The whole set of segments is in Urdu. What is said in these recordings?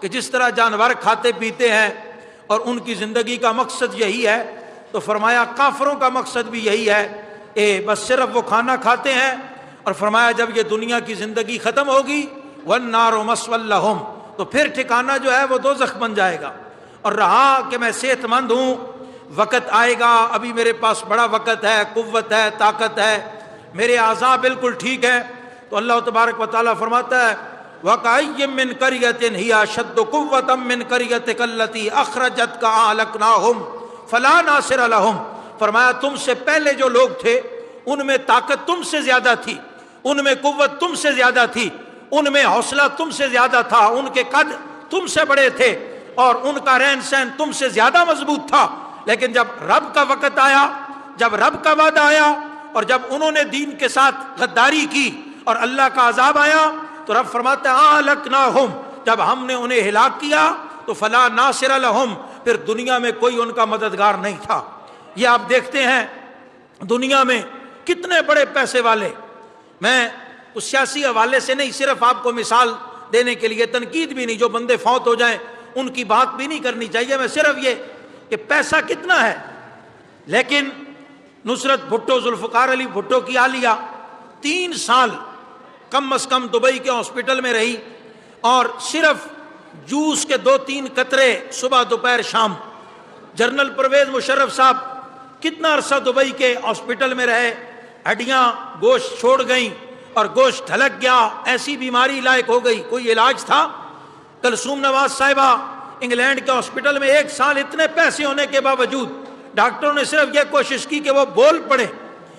کہ جس طرح جانور کھاتے پیتے ہیں اور ان کی زندگی کا مقصد یہی ہے، تو فرمایا کافروں کا مقصد بھی یہی ہے، بس صرف وہ کھانا کھاتے ہیں، اور فرمایا جب یہ دنیا کی زندگی ختم ہوگی وَالنَّارُ مَثْوًى لَهُمْ، تو پھر ٹھکانہ جو ہے وہ دوزخ بن جائے گا۔ اور رہا کہ میں صحت مند ہوں، وقت آئے گا، ابھی میرے پاس بڑا وقت ہے، قوت ہے، طاقت ہے، میرے اعضاء بالکل ٹھیک ہے، تو اللہ تبارک و تعالیٰ فرماتا ہے وَكَأَيٍّ مِّن قَرْيَةٍ هِيَ أَشَدُّ قُوَّةً مِّن قَرْيَتِكَ الَّتِي أَخْرَجَتْكَ أَهْلَكْنَاهُمْ فَلَا نَاصِرَ لَهُمْ، فرمایا تم سے پہلے جو لوگ تھے ان میں طاقت تم سے زیادہ تھی، ان میں قوت تم سے زیادہ تھی، ان میں حوصلہ تم سے زیادہ تھا، ان کے قد تم سے بڑے تھے اور ان کا رہن سہن تم سے زیادہ مضبوط تھا، لیکن جب رب کا وقت آیا، جب رب کا وعدہ آیا اور جب انہوں نے دین کے ساتھ غداری کی اور اللہ کا عذاب آیا، تو رب فرماتا ہے اہلکناہم، جب ہم نے انہیں ہلاک کیا تو فلا ناصر لہم، پھر دنیا میں کوئی ان کا مددگار نہیں تھا۔ یہ آپ دیکھتے ہیں دنیا میں کتنے بڑے پیسے والے، میں اس سیاسی حوالے سے نہیں، صرف آپ کو مثال دینے کے لیے، تنقید بھی نہیں، جو بندے فوت ہو جائیں ان کی بات بھی نہیں کرنی چاہیے، میں صرف یہ کہ پیسہ کتنا ہے۔ لیکن نصرت بھٹو، ذوالفقار علی بھٹو کی عالیہ 3 سال کم از کم دبئی کے ہاسپٹل میں رہی، اور صرف جوس کے 2-3 قطرے صبح دوپہر شام۔ جنرل پرویز مشرف صاحب کتنا عرصہ دبئی کے ہاسپٹل میں رہے، ہڈیاں گوشت چھوڑ گئیں اور گوشت ڈھلک گیا، ایسی بیماری لائق ہو گئی، کوئی علاج تھا؟ کلثوم نواز صاحبہ انگلینڈ کے ہاسپٹل میں 1 سال، اتنے پیسے ہونے کے باوجود ڈاکٹروں نے صرف یہ کوشش کی کہ وہ بول پڑے،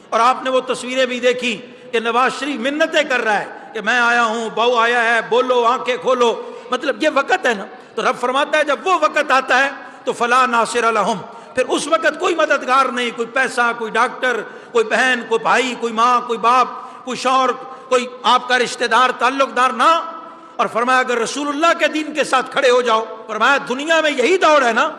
اور آپ نے وہ تصویریں بھی دیکھی کہ نواز شریف منتیں کر رہا ہے کہ میں آیا ہوں، بہو آیا ہے، بولو، آنکھیں کھولو، مطلب یہ وقت ہے نا۔ تو رب فرماتا ہے جب وہ وقت آتا ہے تو فلا ناصر لہم، پھر اس وقت کوئی مددگار نہیں، کوئی پیسہ، کوئی ڈاکٹر، کوئی بہن، کوئی بھائی، کوئی ماں، کوئی باپ، کوئی شوہر، کوئی آپ کا رشتہ دار، تعلق دار نہ۔ اور فرمایا اگر رسول اللہ کے دین کے ساتھ کھڑے ہو جاؤ، فرمایا دنیا میں یہی دور ہے نا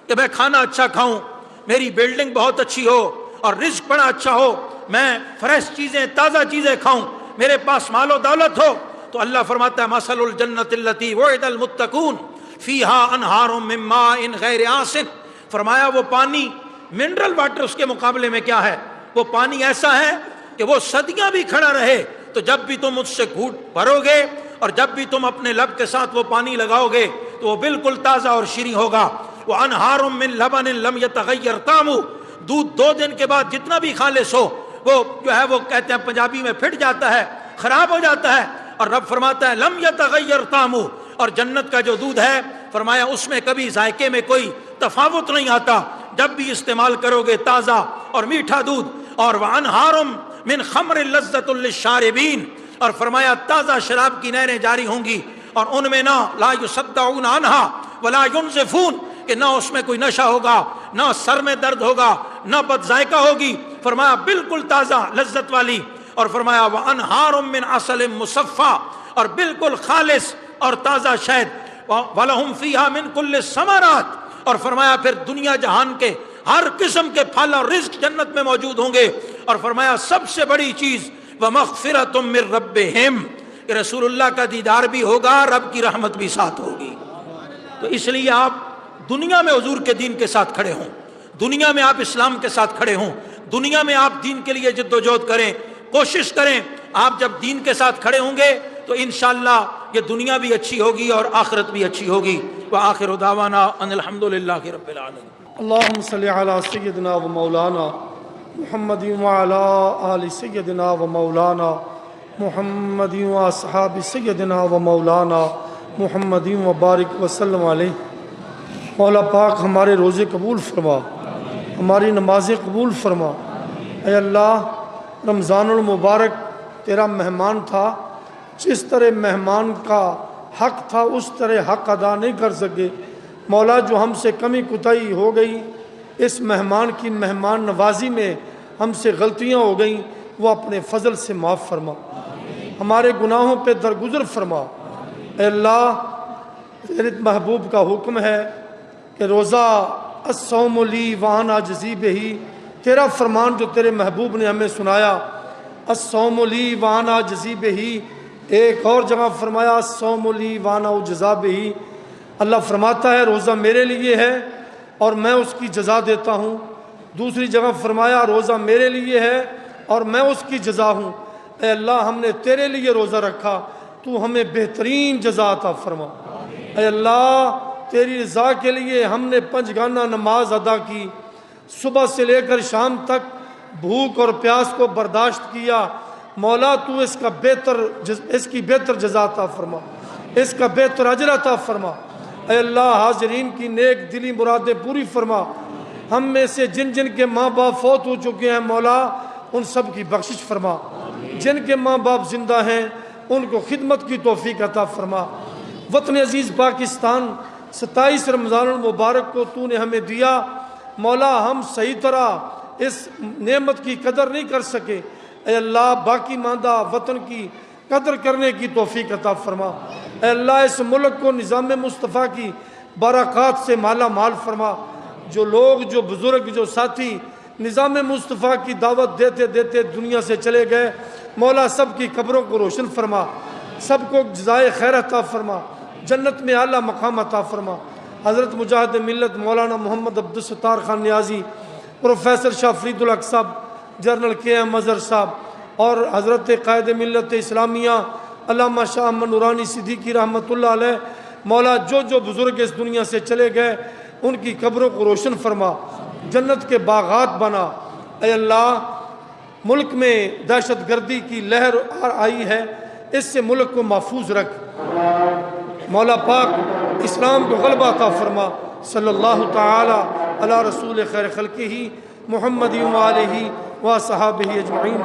کہ میں کھانا اچھا کھاؤں، میری بلڈنگ بہت اچھی ہو اور رزق بڑا اچھا ہو، میں فریش چیزیں، تازہ چیزیں کھاؤں، میرے پاس مال و دولت ہو، تو اللہ فرماتا ہے مثل الجنت التی وعد المتقون فیہا انہار من ماء غیر آسن، فرمایا وہ پانی، منرل واٹر اس کے مقابلے میں کیا ہے، وہ پانی ایسا ہے کہ وہ صدیاں بھی کھڑا رہے، تو جب بھی تم اس سے گھوٹ بھرو گے اور جب بھی تم اپنے لب کے ساتھ وہ پانی لگاؤ گے تو وہ بالکل تازہ اور شیریں ہوگا۔ وَأَنْهَارٌ مِّن لَبَنٍ لَمْ يَتَغَيَّرْ طَعْمُهُ، دودھ 2 دن کے بعد جتنا بھی خالص ہو وہ جو ہے وہ کہتے ہیں پنجابی میں پھٹ جاتا ہے، خراب ہو جاتا ہے، اور رب فرماتا ہے لم يتغیر طعمہ، اور جنت کا جو دودھ ہے فرمایا اس میں کبھی ذائقے میں کوئی تفاوت نہیں آتا، جب بھی استعمال کرو گے تازہ اور میٹھا دودھ۔ اور وَأَنْهَارٌ مِّن خَمْرٍ لَذَّةٌ لِّلشَّارِبِينَ، اور فرمایا تازہ شراب کی نہریں جاری ہوں گی، اور ان میں نہ لا يُصَدَّعُونَ عَنْهَا وَلَا يُنزِفُونَ، کہ نہ اس میں کوئی نشہ ہوگا، نہ سر میں درد ہوگا، نہ بد ذائقہ ہوگی، فرمایا بالکل تازہ لذت والی۔ اور فرمایا وَأَنْهَارٌ مِّنْ عَسَلٍ مُّصَفًّى، اور بالکل خالص اور تازہ شہد، وَلَهُمْ فِيهَا مِنْ كُلِّ الثَّمَرَاتِ، اور فرمایا پھر دنیا جہان کے ہر قسم کے پھل اور رزق جنت میں موجود ہوں گے، اور فرمایا سب سے بڑی چیز وَمَغْفِرَةٌ مِّن رَبِّهِمْ، کہ رسول اللہ کا دیدار بھی ہوگا، رب کی رحمت بھی ساتھ ہوگی۔ تو اس لیے آپ دنیا میں حضور کے دین کے ساتھ کھڑے ہوں، دنیا میں آپ اسلام کے ساتھ کھڑے ہوں، دنیا میں آپ دین کے لیے جد و جہد کریں، کوشش کریں۔ آپ جب دین کے ساتھ کھڑے ہوں گے تو انشاءاللہ یہ دنیا بھی اچھی ہوگی اور آخرت بھی اچھی ہوگی۔ وآخر دعوانا ان الحمدللہ رب العالمین۔ اللہم صلی علی سیدنا و مولانا محمد وعلی آل سیدنا و مولانا محمد و اصحاب سیدنا و مولانا محمد و بارک وسلم علیہ۔ مولا پاک ہمارے روزے قبول فرما، ہماری نمازیں قبول فرما۔ اے اللہ، رمضان المبارک تیرا مہمان تھا، جس طرح مہمان کا حق تھا اس طرح حق ادا نہیں کر سکے، مولا جو ہم سے کمی کوتاہی ہو گئی، اس مہمان کی مہمان نوازی میں ہم سے غلطیاں ہو گئیں، وہ اپنے فضل سے معاف فرما، ہمارے گناہوں پہ درگزر فرما۔ اے اللہ، تیرے محبوب کا حکم ہے کہ روزہ الصوم لی وانا اجزی بہ، تیرا فرمان جو تیرے محبوب نے ہمیں سنایا، الصوم لی وانا اجزی بہ، ایک اور جگہ فرمایا الصوم لی وانا اجزا بہ، اللہ فرماتا ہے روزہ میرے لیے ہے اور میں اس کی جزا دیتا ہوں۔ دوسری جگہ فرمایا روزہ میرے لیے ہے اور میں اس کی جزا ہوں۔ اے اللہ ہم نے تیرے لیے روزہ رکھا، تو ہمیں بہترین جزا عطا فرما۔ اے اللہ تیری رضا کے لیے ہم نے 5 گانہ نماز ادا کی، صبح سے لے کر شام تک بھوک اور پیاس کو برداشت کیا، مولا تو اس کی بہتر جزا عطا فرما، اس کا بہتر اجر عطا فرما۔ اے اللہ حاضرین کی نیک دلی مرادیں پوری فرما۔ ہم میں سے جن جن کے ماں باپ فوت ہو چکے ہیں مولا ان سب کی بخشش فرما، جن کے ماں باپ زندہ ہیں ان کو خدمت کی توفیق عطا فرما۔ وطن عزیز پاکستان 27 رمضان المبارک کو تو نے ہمیں دیا مولا، ہم صحیح طرح اس نعمت کی قدر نہیں کر سکے، اے اللہ باقی ماندہ وطن کی قدر کرنے کی توفیق عطا فرما۔ اے اللہ اس ملک کو نظام مصطفیٰ کی برکات سے مالا مال فرما۔ جو لوگ، جو بزرگ، جو ساتھی نظام مصطفیٰ کی دعوت دیتے دیتے دنیا سے چلے گئے مولا سب کی قبروں کو روشن فرما، سب کو جزائے خیر عطا فرما، جنت میں اعلیٰ مقام عطا فرما۔ حضرت مجاہد ملت مولانا محمد عبدالستار خان نیازی، پروفیسر شاہ فرید الحق صاحب، جنرل کے ایم اظہر صاحب اور حضرت قائد ملت اسلامیہ علامہ شاہ احمد نورانی صدیقی رحمۃ اللہ علیہ، مولا جو بزرگ اس دنیا سے چلے گئے ان کی قبروں کو روشن فرما، جنت کے باغات بنا۔ اے اللہ ملک میں دہشت گردی کی لہر آئی ہے، اس سے ملک کو محفوظ رکھ، مولا پاک اسلام کو غلبہ عطا فرما۔ صلی اللہ تعالی علی رسول خیر خلقہ محمد و آلہ و صحابہ اجمعین۔